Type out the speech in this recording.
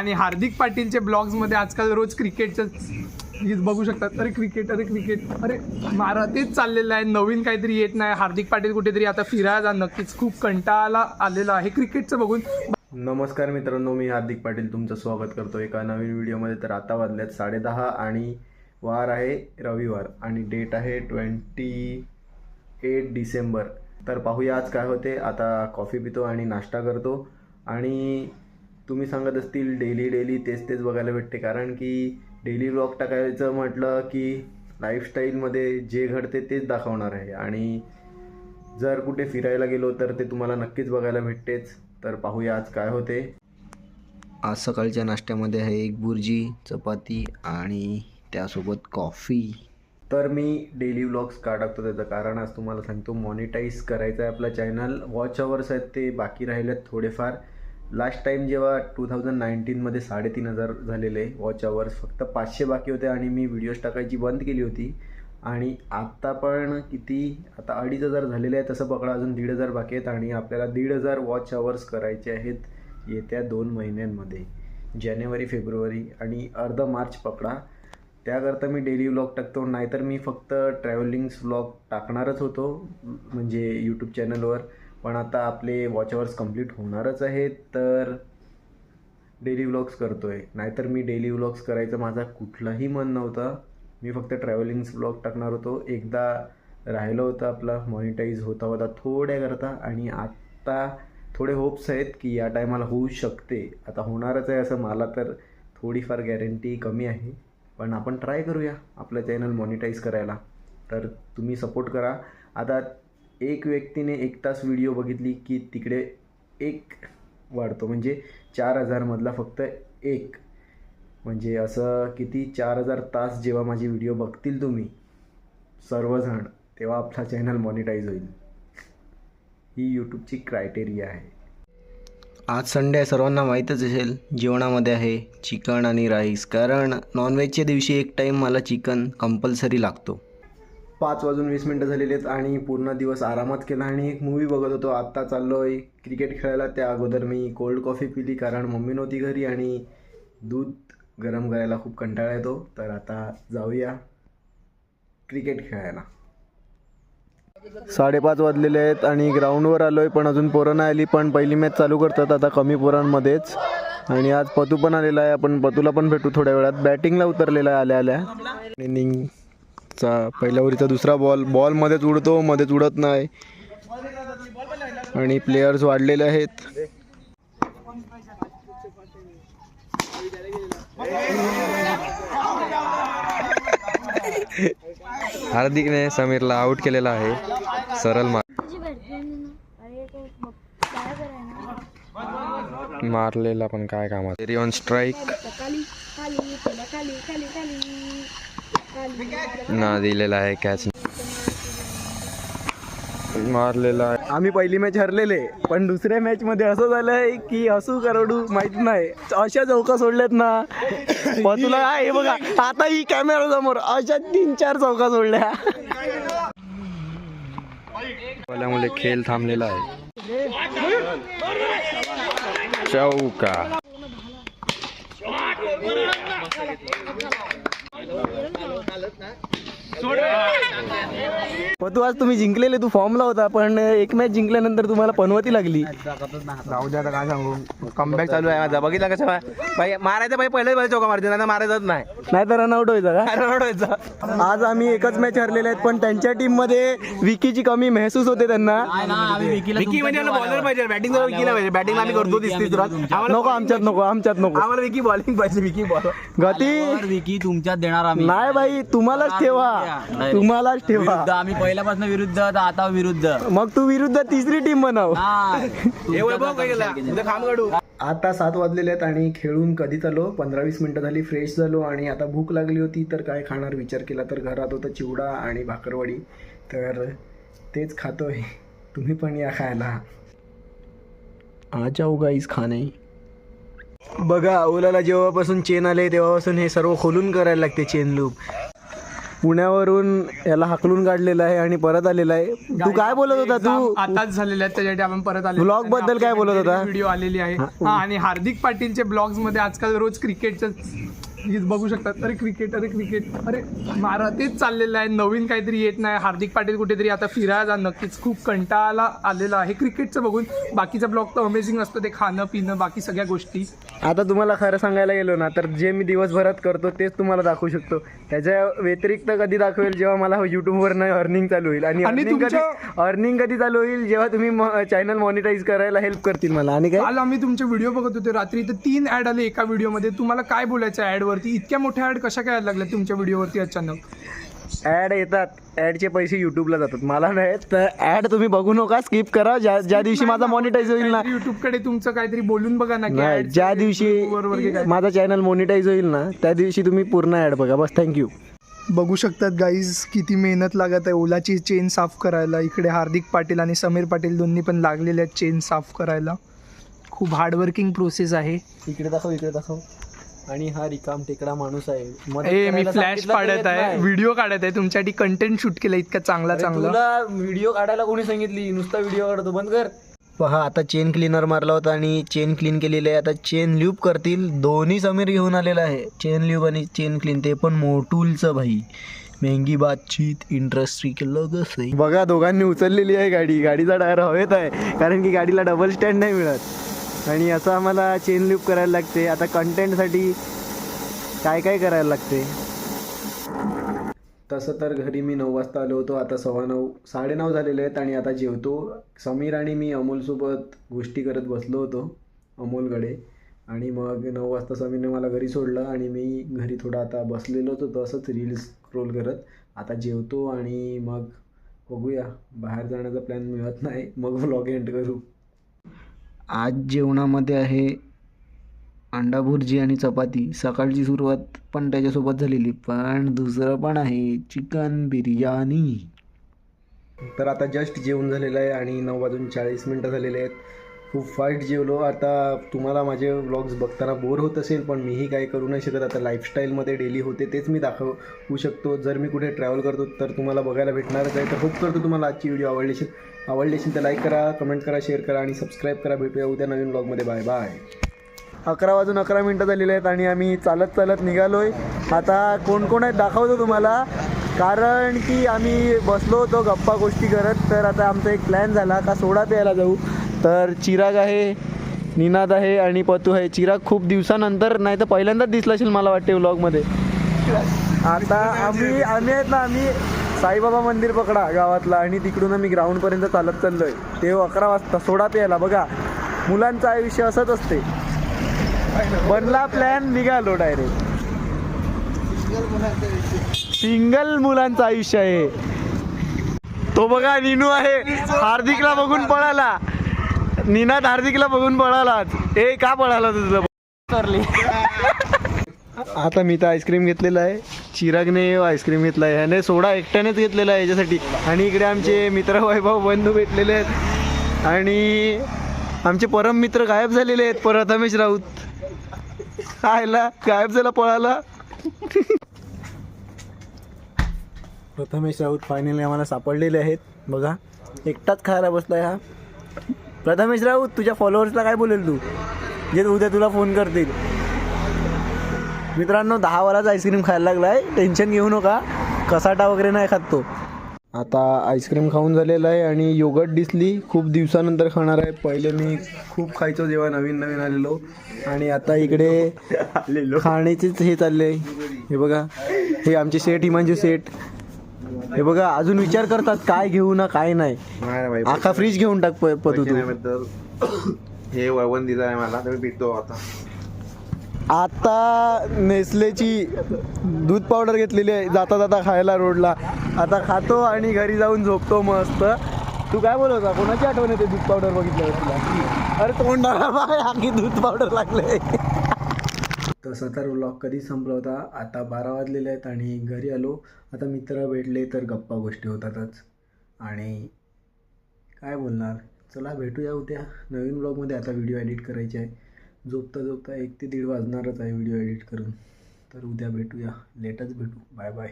आणि हार्दिक पाटीलचे ब्लॉग्समध्ये आजकाल रोज क्रिकेटचं बघू शकतात. अरे क्रिकेट अरे मारा तेच चाललेलं आहे, नवीन काहीतरी येत नाही. हार्दिक पाटील कुठेतरी आता फिरायला जा, नक्कीच खूप कंटाळा आलेला आहे क्रिकेटचं बघून. नमस्कार मित्रांनो, मी हार्दिक पाटील तुमचं स्वागत करतो एका नवीन व्हिडिओमध्ये. तर आता वाजल्यात 10:30 आणि वार आहे रविवार आणि डेट आहे 28 डिसेंबर. तर पाहूया आज काय होते. आता कॉफी पितो आणि नाश्ता करतो. आणि तुम्ही सांगत असतील डेली तेच बघायला भेटते, कारण की डेली व्लॉग टाकायचं म्हटलं की लाईफस्टाईलमध्ये जे घडते तेच दाखवणार आहे. आणि जर कुठे फिरायला गेलो तर ते तुम्हाला नक्कीच बघायला भेटतेच. तर पाहूया आज काय होते. आज सकाळच्या नाश्त्यामध्ये आहे एक बुर्जी, चपाती आणि त्यासोबत कॉफी. तर मी डेली व्लॉग्स का टाकतो त्याचं कारण आज तुम्हाला सांगतो. मॉनिटाईज करायचं आहे आपलं चॅनल. वॉच अवर्स आहेत ते बाकी राहिलेत थोडेफार. लास्ट टाईम जेव्हा 2019मध्ये 3,500 झालेले वॉच अवर्स, फक्त 500 बाकी होते आणि मी व्हिडिओज टाकायची बंद केली होती. आणि आत्ता पण आता 2,500 झालेले आहेत तसं पकडा, अजून 1,500 बाकी आहेत. आणि आपल्याला 1,500 वॉच अवर्स करायचे आहेत येत्या 2 महिन्यांमध्ये, जानेवारी फेब्रुवारी आणि अर्धा मार्च पकडा. त्याकरता मी डेली व्लॉग टाकतो, नाहीतर मी फक्त ट्रॅव्हलिंग्स व्लॉग टाकणारच होतो म्हणजे यूट्यूब चॅनलवर. पण आता आपले वॉच अवर्स कंप्लीट होणारच आहेत तर डेली व्लॉग्स करतो आहे. नाहीतर मी डेली व्लॉग्स करायचं माझा कुठलाही मन नव्हता. मी फक्त ट्रॅव्हलिंग्स व्लॉग टाकणार होतो. एकदा राहिलं होतं आपला मॉनिटाईज होता थोड्याकरता, आणि आत्ता थोडे होप्स आहेत की या टायमाला होऊ शकते. आता होणारच आहे असं मला तर थोडीफार गॅरंटी कमी आहे, पण आपण ट्राय करूया आपलं चॅनल मॉनिटाईज करायला. तर तुम्ही सपोर्ट करा. आता एक व्यक्तीने 1 तास व्हिडिओ बघितली की तिकडे 1 वाढतो, म्हणजे 4,000 मधला फक्त 1, म्हणजे असं किती 4,000 तास जेव्हा माझी व्हिडिओ बघतील तुम्ही सर्वजण, तेव्हा आपला चॅनल मॉनिटाईज होईल. ही यूट्यूबची क्रायटेरिया आहे. आज संडे आहे, सर्वांना माहीतच असेल. जेवणामध्ये आहे चिकन आणि राईस, कारण नॉनव्हेजच्या दिवशी एक टाईम मला चिकन कंपल्सरी लागतो. 5:20 झालेले आहेत आणि पूर्ण दिवस आरामात केला आणि एक मूवी बघत होतो. आत्ता चाललो आहे क्रिकेट खेळायला. त्या अगोदर मी कोल्ड कॉफी पिली, कारण मम्मी नव्हती घरी आणि दूध गरम करायला खूप कंटाळा येतो. तर आता जाऊया क्रिकेट खेळायला. 5:30 वाजलेले आहेत आणि ग्राउंडवर आलो आहे, पण अजून पोरं नाही आली. पण पहिली मॅच चालू करतात आता कमी पोरांमध्येच. आणि आज पतू पण आलेला आहे, आपण पतूला पण भेटू थोड्या वेळात. बॅटिंगला उतरलेला आहे आल्या इनिंगचा पहिल्या ओव्हरीचा दुसरा बॉलमध्येच उडतो, मध्येच उडत नाही. आणि प्लेयर्स वाढलेले आहेत. हार्दिकने समीरला आउट केलेला आहे. सरळ मारलेला पण काय कामात. ऑन स्ट्राईक ना दिलेला आहे, कॅच मारलेला आहे. आम्ही पहिली मॅच हरलेले, पण दुसऱ्या मॅच मध्ये असं झालंय की हसू करडू माहित नाही, अशा चौका सोडल्यात ना. तुला हे बघा आता ही कॅमेरा समोर अशा 3-4 चौका सोडल्या. त्यामुळे खेळ थांबलेला आहे. चौका तू आज तुम्ही जिंकलेले, तू फॉर्मला होता, पण एक मॅच जिंकल्यानंतर तुम्हाला पनवती लागली. जाऊ द्या, आता काय सांगू. कमबॅक चालू आहे माझा. बघितला कसं भाई मारायचं, पहिले चौका मारते, नाही मारायचंच नाही तर रनआउट व्हायचा का? रनआउट व्हायचं. आज आम्ही एकच मॅच हरलेले आहेत, पण त्यांच्या टीम मध्ये विकीची कमी महसूस होते त्यांना. विकी म्हणजे बॉलर पाहिजे, बॅटिंग विकीला पाहिजे. बॅटिंग आम्ही करतो नको, आमच्यात नको आम्हाला विकी बॉलिंग पाहिजे. विकी बॉलर गती विकी तुमच्यात देणार आम्ही. नाही बाई, तुम्हालाच ठेवा. आम्ही पहिल्यापासून विरुद्ध, आता विरुद्ध. मग तू विरुद्ध तिसरी टीम बनव. आता 7 वाजलेले आहेत आणि खेळून कधीच आलो, 15-20 मिनिटं झाली. फ्रेश झालो आणि आता भूक लागली होती, तर काय खाणार विचार केला, तर घरात होतं चिवडा आणि भाकरवडी, तर तेच खातोय. तुम्ही पण या खायला. आ जाऊ गाईस खाणे. बघा ओलाला जेव्हापासून चेन आले तेव्हापासून हे सर्व खोलून करायला लागते चेन लूप. पुण्यावरून याला हाकलून काढलेलं आहे आणि परत आलेला आहे. तू काय बोलत होता तू? आताच झालेले आहेत त्याच्यासाठी आपण परत आले. Vlog बद्दल काय बोलत होता? व्हिडिओ आलेली आहे. हा, आणि हार्दिक पाटीलचे ब्लॉग्स मध्ये आजकाल रोज क्रिकेटचं बघू शकतात. अरे क्रिकेट अरे मारा तेच चाललेलं आहे. नवीन काहीतरी येत नाही. हार्दिक पाटील कुठेतरी आता फिरायला जा, नक्कीच खूप कंटाळा आलेला आहे क्रिकेटचं बघून. बाकीचा ब्लॉग तर अमेझिंग असतो, ते खाणं पिणं बाकी सगळ्या गोष्टी. आता तुम्हाला खरं सांगायला गेलो ना तर जे मी दिवसभरात करतो तेच तुम्हाला दाखवू शकतो. त्याच्या व्यतिरिक्त कधी दाखवेल जेव्हा मला यूट्यूबवरनं अर्निंग चालू होईल. आणि अर्निंग कधी चालू होईल जेव्हा तुम्ही चॅनल मॉनिटाईज करायला हेल्प करतील मला. आणि काय काल आम्ही तुमचे व्हिडिओ बघत होते रात्री, तर 3 ऍड आले एका व्हिडिओमध्ये. तुम्हाला काय बोलायचं ऍड वरती? इतक्या मोठ्या ऍड कशा काय लागल्या तुमच्या व्हिडिओवरती अचानक? ॲड येतात, ॲडचे पैसे युट्यूबला जातात, मला नाही. तर ॲड तुम्ही बघू नका, स्किप करा. ज्या दिवशी माझा मॉनिटाईज होईल ना, युट्यूबकडे तुमचं काहीतरी बोलून बघा ना. नाही, ज्या दिवशी माझा चॅनल मॉनिटाईज होईल ना त्या दिवशी तुम्ही पूर्ण ॲड बघा. बस, थँक्यू. बघू शकतात गाईज किती मेहनत लागत आहे ओलाची चेन साफ करायला. इकडे हार्दिक पाटील आणि समीर पाटील दोन्ही पण लागलेले आहेत चेन साफ करायला. खूप हार्डवर्किंग प्रोसेस आहे. इकडे दाखव. आणि हा रिकाम टेकडा माणूस आहे. मी फ्लॅश काढत आहे, व्हिडिओ काढत आहे तुमच्यासाठी, कंटेंट शूट केलं इतका चांगला. तुला व्हिडिओ काढायला कोणी सांगितली? नुसता व्हिडिओ काढतो, बंद कर. पहा, आता चेन क्लीनर मारला होता आणि चेन क्लीन केलेली आहे. आता चेन ल्यूब करतील. दोन्ही समीर घेऊन आलेला आहे, चेन ल्यूब आणि चेन क्लीन, ते पण मोटूलचं. भाई महंगी बातचीत, इंडस्ट्री के लोग आहे. बघा, दोघांनी उचललेली आहे गाडी. गाडीचा टायर हवेत आहे कारण की गाडीला डबल स्टँड नाही मिळत. आणि असं आम्हाला चेन ल्यूब करायला लागते. आता कंटेंटसाठी काय करायला लागते. तसं तर घरी मी 9 वाजता आलो होतो. आता 9:15 9:30 झालेले आहेत आणि आता जेवतो. समीर आणि मी अमोलसोबत गोष्टी करत बसलो होतो अमोलकडे. आणि मग 9 वाजता समीरने मला घरी सोडलं आणि मी घरी थोडा आता बसलेलो होतो असंच रील्स स्क्रोल करत. आता जेवतो आणि मग बघूया, बाहेर जाण्याचा प्लॅन मिळत नाही, मग व्लॉग एंड करू. आज जेवणामध्ये आहे अंडा भुर्जी आणि चपाती. सकाळची सुरुवात पण त्याच्यासोबत झालेली, पण दुसरं पण आहे चिकन बिर्याणी. तर आता जस्ट जेवण झालेलं आहे आणि 9:40 झालेले आहेत. खूप फास्ट जेवलो. आता तुम्हाला माझे व्लॉग्स बघताना बोर होत असेल, पण मीही काही करू नाही शकत. आता लाईफस्टाईलमध्ये डेली होते तेच मी दाखवू शकतो. जर मी कुठे ट्रॅव्हल करतो तर तुम्हाला बघायला भेटणारच आहे. तर होप करतो तुम्हाला आजची व्हिडिओ आवडली असेल तर लाईक करा, कमेंट करा, शेअर करा आणि सबस्क्राईब करा. भेटूया उद्या नवीन व्लॉगमध्ये. Bye bye. 11:11 झालेले आहेत आणि आम्ही चालत निघालो आहे. आता कोण आहेत दाखवतो तुम्हाला, कारण की आम्ही बसलो होतो गप्पा गोष्टी करत. तर आता आमचा एक प्लॅन झाला का सोडा प्यायला जाऊ. तर चिराग आहे, निनाद आहे आणि पतू आहे. चिराग खूप दिवसानंतर, नाही तर पहिल्यांदाच दिसला असेल मला वाटते व्लॉगमध्ये. आता आम्ही आहेत ना, आम्ही साईबाबा मंदिर पकडा गावातला आणि तिकडून आम्ही ग्राउंडपर्यंत चालत चाललो आहे. ते 11 वाजता सोडा प्यायला. बघा, मुलांचं आयुष्य असंच असते. बनला प्लॅन, निघालो डायरेक्ट. सिंगल मुलांचं आयुष्य आहे. तो बघा नीनू आहे, हार्दिकला बघून पळाला. निनाद हार्दिकला बघून पळाला. ए, का पळाला तुझं? आता मी तर आईस्क्रीम घेतलेला आहे, चिरागने आईस्क्रीम घेतला आहे, ह्याने सोडा एकट्यानेच घेतलेला आहे याच्यासाठी. आणि इकडे आमचे मित्र वैभव बंधू भेटलेले आहेत आणि आमचे परम मित्र गायब झालेले आहेत. प्रथमेश राऊत खायला गायब झाला, पळाला. प्रथमेश राऊत फायनली आम्हाला सापडलेले आहेत. बघा, एकटाच खायला बसलाय हा. प्रथमेश राऊत, तुझ्या फॉलोअर्सला काय बोलेल तू, जे उद्या तुला फोन करतील? मित्रांनो, 10 वालाच आईस्क्रीम खायला लागलाय, टेन्शन घेऊ नका, कसाटा वगैरे नाही खात तो. आता आईस्क्रीम खाऊन झालेला आहे आणि योगर्ट दिसली, खूप दिवसानंतर खाणार आहे. पहिले मी खूप खायचो जेव्हा नवीन आलेलो, आणि आता इकडे खाण्याचेच हे चालले. हे बघा, हे आमचे सेठ, हिमांशू सेठ, हे बघा अजून विचार करतात काय घेऊ ना काय नाही. आखा फ्रीज घेऊन टाक पतू तू. हे वळवण दिलं आहे मला, तर पितो आता नेसलेची दूध पावडर घेतलेली आहे जाता जाता खायला रोडला. आता खातो आणि घरी जाऊन झोपतो मस्त. तू काय बोलवता, कोणाची आठवण येते दूध पावडर बघितल्यावर तुला? अरे तोंडाला आखी दूध पावडर लागले. तसं तर व्लॉग कधी संपला होता. आता 12 वाजलेले आहेत आणि घरी आलो. आता मित्र भेटले तर गप्पा गोष्टी होतातच. आणि काय बोलणार, चला भेटूया उद्या नवीन व्लॉगमध्ये. आता व्हिडिओ एडिट करायचे आहे. झोपता 1 ते 1:30 वाजणारच आहे व्हिडिओ एडिट करून. तर उद्या भेटूया, लेटच भेटू. Bye bye.